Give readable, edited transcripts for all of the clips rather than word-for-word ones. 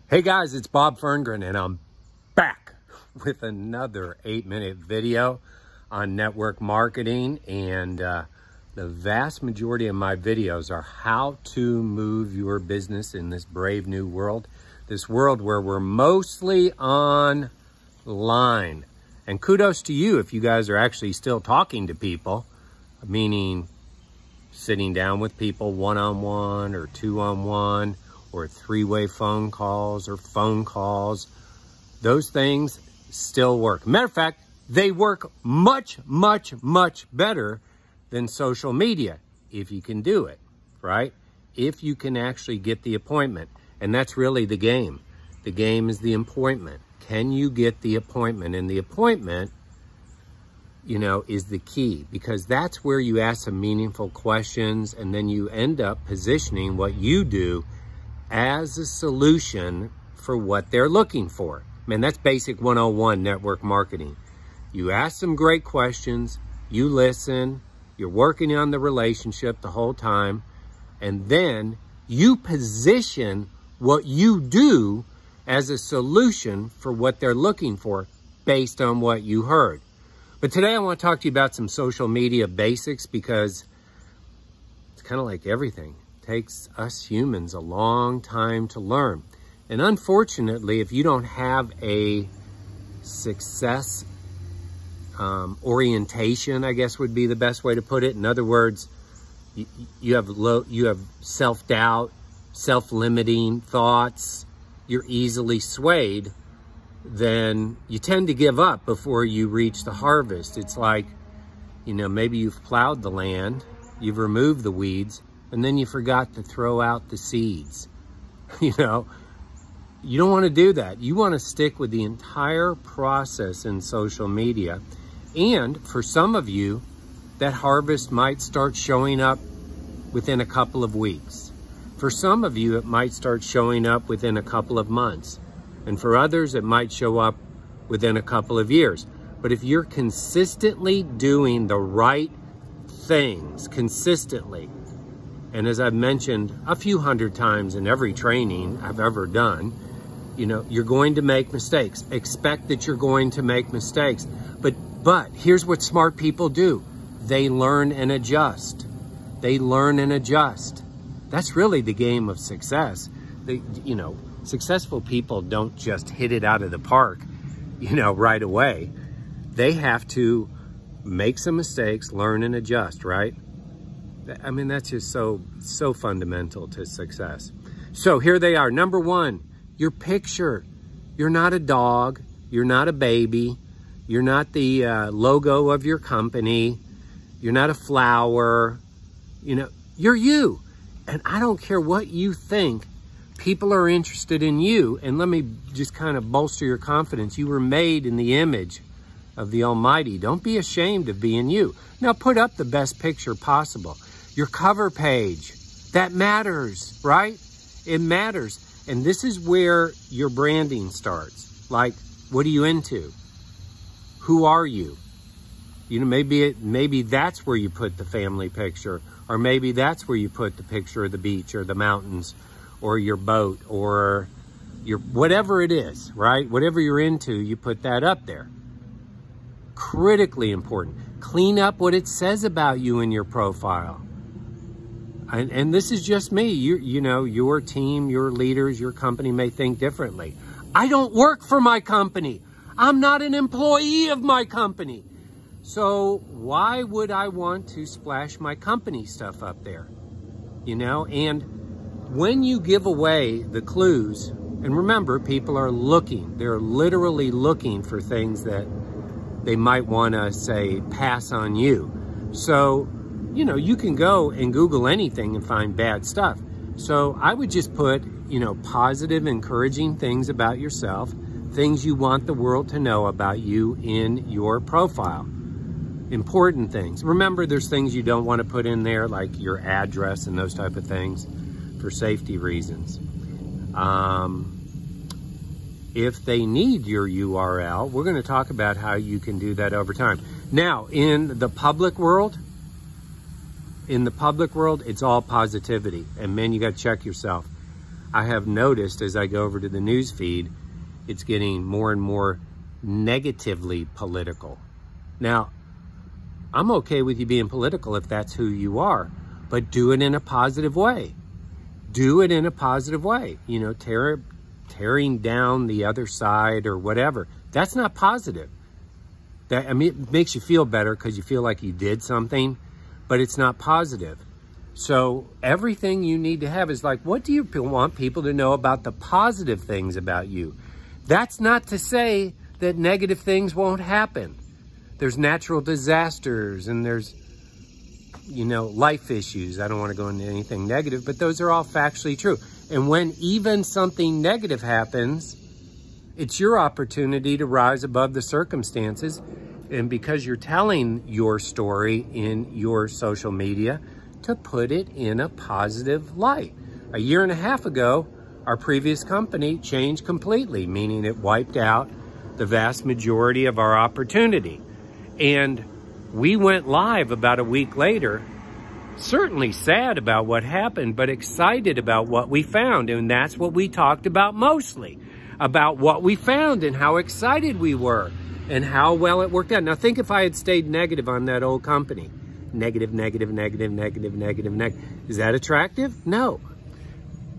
Hey guys, it's Bob Ferngren and I'm back with another 8-minute video on network marketing. And the vast majority of my videos are how to move your business in this brave new world. This world where we're mostly online. And kudos to you if you guys are actually still talking to people, meaning sitting down with people one-on-one or two-on-one, or three-way phone calls or phone calls. Those things still work. Matter of fact, they work much, much, much better than social media if you can do it, right? If you can actually get the appointment. And that's really the game. The game is the appointment. Can you get the appointment? And the appointment, you know, is the key, because that's where you ask some meaningful questions and then you end up positioning what you do as a solution for what they're looking for. Man, that's basic 101 network marketing. You ask some great questions, you listen, you're working on the relationship the whole time, and then you position what you do as a solution for what they're looking for based on what you heard. But today I want to talk to you about some social media basics, because it's kind of like everything. Takes us humans a long time to learn. And unfortunately, if you don't have a success orientation, I guess would be the best way to put it. In other words, you have self-doubt, self-limiting thoughts, you're easily swayed, then you tend to give up before you reach the harvest. It's like, you know, maybe you've plowed the land, you've removed the weeds, and then you forgot to throw out the seeds. You know, you don't want to do that. You want to stick with the entire process in social media. And for some of you, that harvest might start showing up within a couple of weeks. For some of you, it might start showing up within a couple of months. And for others, it might show up within a couple of years. But if you're consistently doing the right things, consistently, and as I've mentioned a few hundred times in every training I've ever done, you know, you're going to make mistakes. Expect that you're going to make mistakes. But here's what smart people do. They learn and adjust. They learn and adjust. That's really the game of success. You know, successful people don't just hit it out of the park, you know, right away. They have to make some mistakes, learn and adjust, right? I mean, that's just so fundamental to success. So here they are. Number one, your picture. You're not a dog. You're not a baby. You're not the logo of your company. You're not a flower. You know, you're you. And I don't care what you think. People are interested in you. And let me just kind of bolster your confidence. You were made in the image of the Almighty. Don't be ashamed of being you. Now put up the best picture possible. Your cover page, that matters, right? It matters. And this is where your branding starts. Like, what are you into? Who are you? You know, maybe that's where you put the family picture, or maybe that's where you put the picture of the beach or the mountains or your boat or your whatever it is, right? Whatever you're into, you put that up there. Critically important. Clean up what it says about you in your profile. And this is just me. You know, your team, your leaders, your company may think differently. I don't work for my company. I'm not an employee of my company. So why would I want to splash my company stuff up there? You know, and when you give away the clues, and remember, people are looking. They're literally looking for things that they might want to, say, pass on you. So, you know, you can go and Google anything and find bad stuff. So I would just put, you know, positive, encouraging things about yourself, things you want the world to know about you in your profile. Important things. Remember, there's things you don't want to put in there, like your address and those type of things, for safety reasons. If they need your URL, we're going to talk about how you can do that over time. Now, in the public world, it's all positivity. And man, you got to check yourself. I have noticed as I go over to the news feed, it's getting more and more negatively political. Now, I'm okay with you being political if that's who you are, but do it in a positive way. Do it in a positive way. You know, tearing down the other side or whatever. That's not positive. I mean, it makes you feel better because you feel like you did something, but it's not positive. So everything you need to have is like, what do you want people to know about the positive things about you? That's not to say that negative things won't happen. There's natural disasters and there's, you know, life issues. I don't want to go into anything negative, but those are all factually true. And when even something negative happens, it's your opportunity to rise above the circumstances. And because you're telling your story in your social media, to put it in a positive light. A year and a half ago, our previous company changed completely, meaning it wiped out the vast majority of our opportunity. And we went live about a week later, certainly sad about what happened, but excited about what we found. And that's what we talked about mostly, about what we found and how excited we were and how well it worked out. Now think if I had stayed negative on that old company. Negative, negative, negative, negative, negative, negative. Is that attractive? No.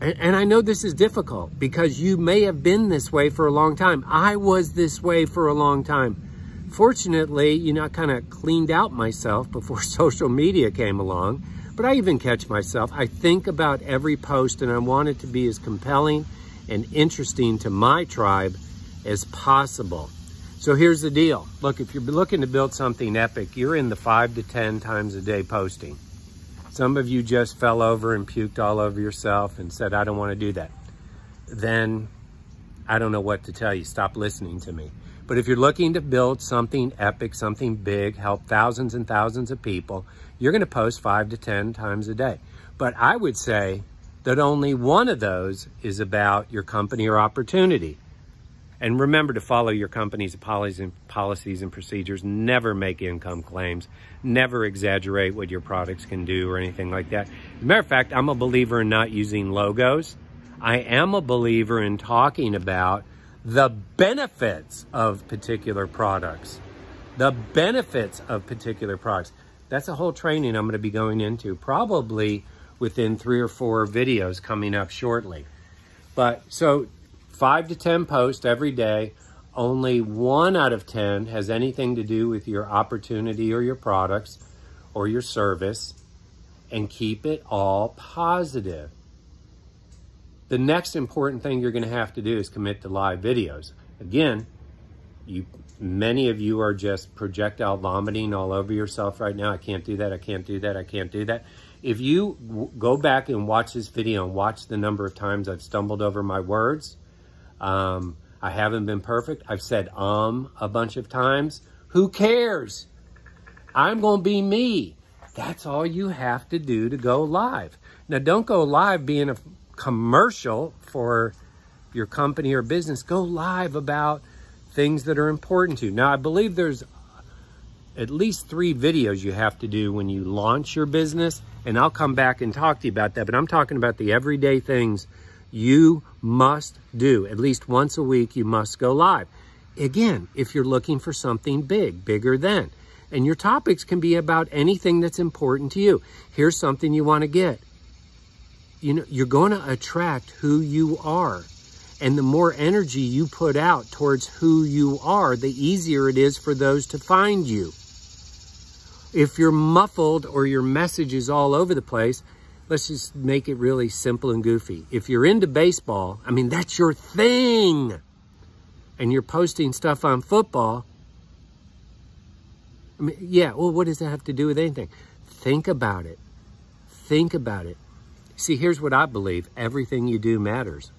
And I know this is difficult because you may have been this way for a long time. I was this way for a long time. Fortunately, you know, I kind of cleaned out myself before social media came along, but I even catch myself. I think about every post and I want it to be as compelling and interesting to my tribe as possible. So here's the deal. Look, if you're looking to build something epic, you're in the 5 to 10 times a day posting. Some of you just fell over and puked all over yourself and said, I don't want to do that. Then I don't know what to tell you. Stop listening to me. But if you're looking to build something epic, something big, help thousands and thousands of people, you're going to post 5 to 10 times a day. But I would say that only one of those is about your company or opportunity. And remember to follow your company's policies and procedures. Never make income claims. Never exaggerate what your products can do or anything like that. As a matter of fact, I'm a believer in not using logos. I am a believer in talking about the benefits of particular products. The benefits of particular products. That's a whole training I'm going to be going into probably within 3 or 4 videos coming up shortly. But so 5 to 10 posts every day. Only 1 out of 10 has anything to do with your opportunity or your products or your service, and keep it all positive. The next important thing you're going to have to do is commit to live videos. Again, many of you are just projectile vomiting all over yourself right now. I can't do that. I can't do that. I can't do that. If you go back and watch this video and watch the number of times I've stumbled over my words, I haven't been perfect. I've said a bunch of times. Who cares? I'm going to be me. That's all you have to do to go live. Now, don't go live being a commercial for your company or business. Go live about things that are important to you. Now, I believe there's at least 3 videos you have to do when you launch your business, and I'll come back and talk to you about that, but I'm talking about the everyday things you must do. At least once a week, you must go live. Again, if you're looking for something big, bigger than. And your topics can be about anything that's important to you. Here's something you want to get. You know, you're going to attract who you are. And the more energy you put out towards who you are, the easier it is for those to find you. If you're muffled or your message is all over the place, let's just make it really simple and goofy. If you're into baseball, I mean, that's your thing, and you're posting stuff on football, I mean, yeah, well, what does that have to do with anything? Think about it. Think about it. See, here's what I believe. Everything you do matters.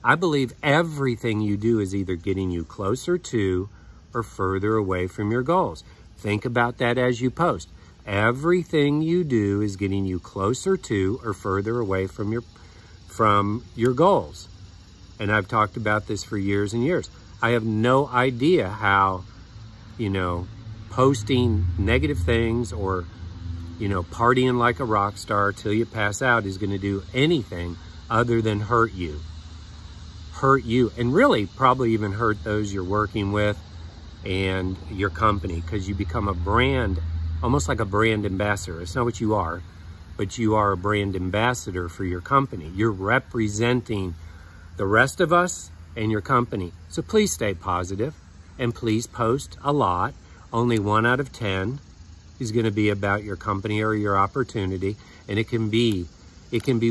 I believe everything you do is either getting you closer to or further away from your goals. Think about that as you post. Everything you do is getting you closer to or further away from your goals. And I've talked about this for years and years. I have no idea how, you know, posting negative things or, you know, partying like a rock star till you pass out is going to do anything other than hurt you. Hurt you, and really probably even hurt those you're working with and your company, because you become a brand, almost like a brand ambassador. It's not what you are, but you are a brand ambassador for your company. You're representing the rest of us and your company. So please stay positive and please post a lot. Only 1 out of 10 is going to be about your company or your opportunity. And it can be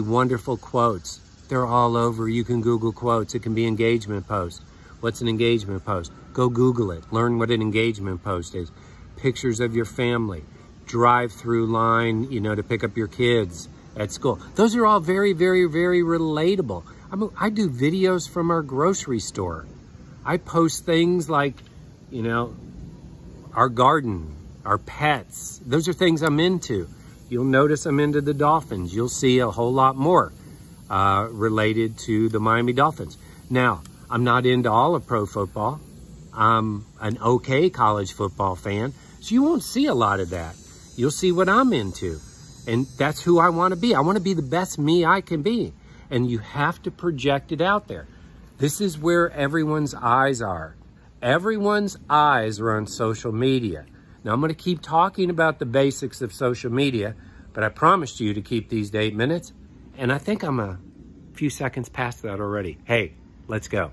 wonderful quotes. They're all over. You can Google quotes. It can be engagement posts. What's an engagement post? Go Google it. Learn what an engagement post is. Pictures of your family. Drive-through line, you know, to pick up your kids at school. Those are all very, very, very relatable. I do videos from our grocery store. I post things like, you know, our garden, our pets. Those are things I'm into. You'll notice I'm into the Dolphins. You'll see a whole lot more related to the Miami Dolphins. Now, I'm not into all of pro football. I'm an okay college football fan, so you won't see a lot of that. You'll see what I'm into, and that's who I want to be. I want to be the best me I can be, and you have to project it out there. This is where everyone's eyes are. Everyone's eyes are on social media. Now, I'm going to keep talking about the basics of social media, but I promised you to keep these to 8 minutes, and I think I'm a few seconds past that already. Hey, let's go.